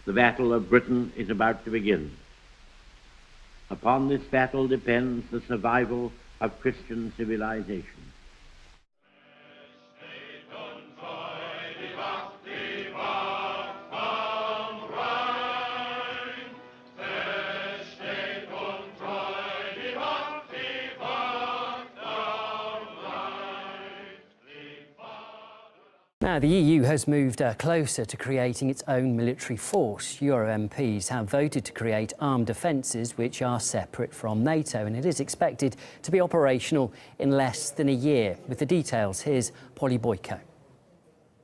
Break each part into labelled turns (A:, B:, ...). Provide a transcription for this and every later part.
A: The battle of Britain is about to begin. Upon this battle depends the survival of Christian civilization.
B: Now, the EU has moved closer to creating its own military force. Euro MPs have voted to create armed defences which are separate from NATO, and it is expected to be operational in less than a year. With the details, here's Polly Boyko.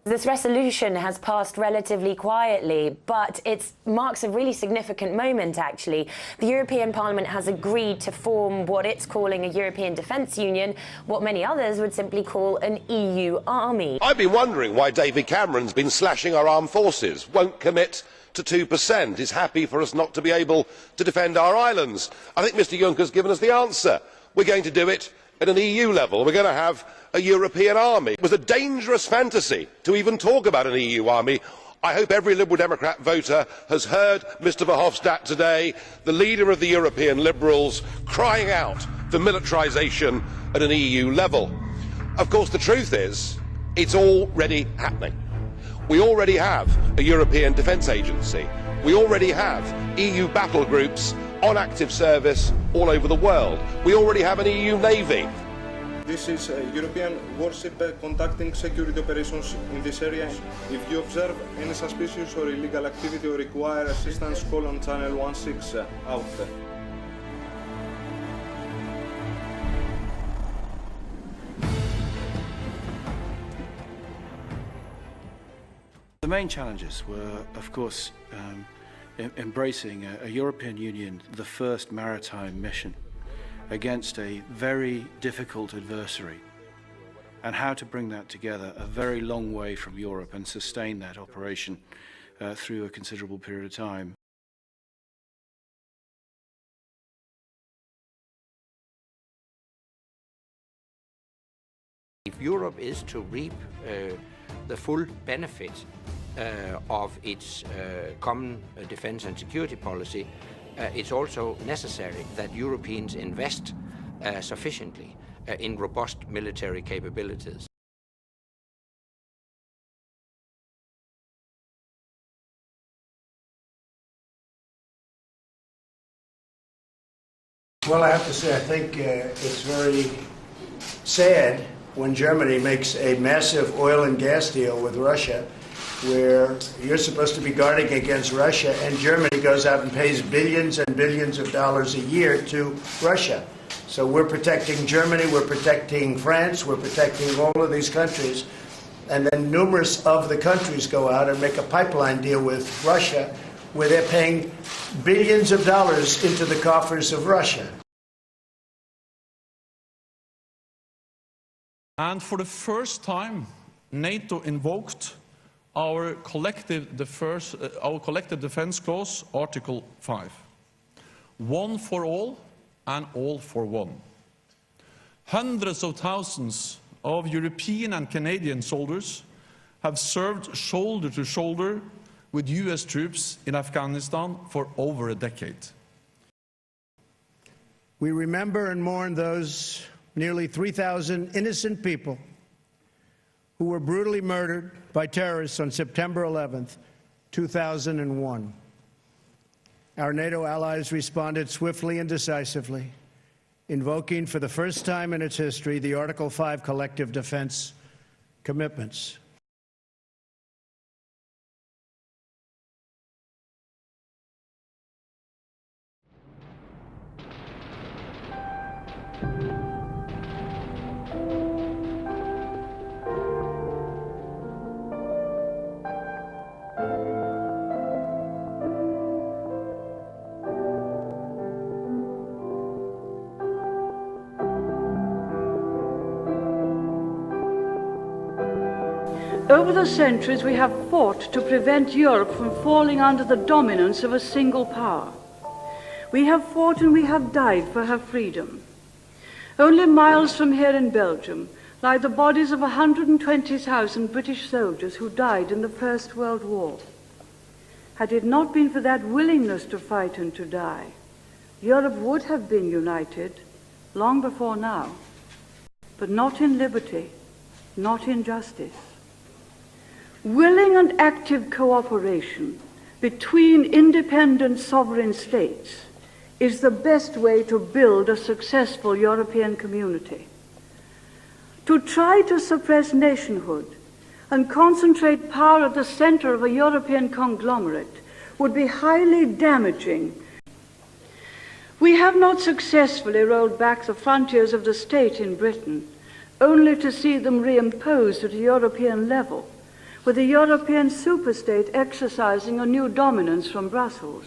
C: This resolution has passed relatively quietly, but it marks a really significant moment, actually. The European Parliament has agreed to form what it's calling a European Defence Union, what many others would simply call an EU army.
D: I've been wondering why David Cameron's been slashing our armed forces, won't commit to 2%, is happy for us not to be able to defend our islands. I think Mr Juncker's given us the answer. We're going to do it at an EU level. We're going to have a European army. It was a dangerous fantasy to even talk about an EU army. I hope every Liberal Democrat voter has heard Mr Verhofstadt today, the leader of the European Liberals, crying out for militarisation at an EU level. Of course, the truth is, it's already happening. We already have a European Defence Agency. We already have EU battle groups on active service all over the world. We already have an EU Navy.
E: This is a European warship conducting security operations in this area. If you observe any suspicious or illegal activity or require assistance, call on channel 16 out there.
F: The main challenges were, of course, embracing a European Union, the first maritime mission, against a very difficult adversary, and how to bring that together a very long way from Europe and sustain that operation through a considerable period of time.
G: If Europe is to reap the full benefit of its common defence and security policy, it's also necessary that Europeans invest sufficiently in robust military capabilities.
H: Well, I have to say, I think it's very sad when Germany makes a massive oil and gas deal with Russia, where you're supposed to be guarding against Russia, and Germany goes out and pays billions and billions of dollars a year to Russia. So we're protecting Germany, we're protecting France, we're protecting all of these countries, and then numerous of the countries go out and make a pipeline deal with Russia, where they're paying billions of dollars into the coffers of Russia.
I: And for the first time, NATO invoked our collective defence clause, Article 5. One for all and all for one. Hundreds of thousands of European and Canadian soldiers have served shoulder to shoulder with US troops in Afghanistan for over a decade.
H: We remember and mourn those nearly 3,000 innocent people who were brutally murdered by terrorists on September 11th, 2001. Our NATO allies responded swiftly and decisively, invoking for the first time in its history the Article 5 collective defense commitments.
J: Over the centuries, we have fought to prevent Europe from falling under the dominance of a single power. We have fought and we have died for her freedom. Only miles from here in Belgium lie the bodies of 120,000 British soldiers who died in the First World War. Had it not been for that willingness to fight and to die, Europe would have been united long before now, but not in liberty, not in justice. Willing and active cooperation between independent sovereign states is the best way to build a successful European community. To try to suppress nationhood and concentrate power at the center of a European conglomerate would be highly damaging. We have not successfully rolled back the frontiers of the state in Britain, only to see them reimposed at a European level, with a European superstate exercising a new dominance from Brussels.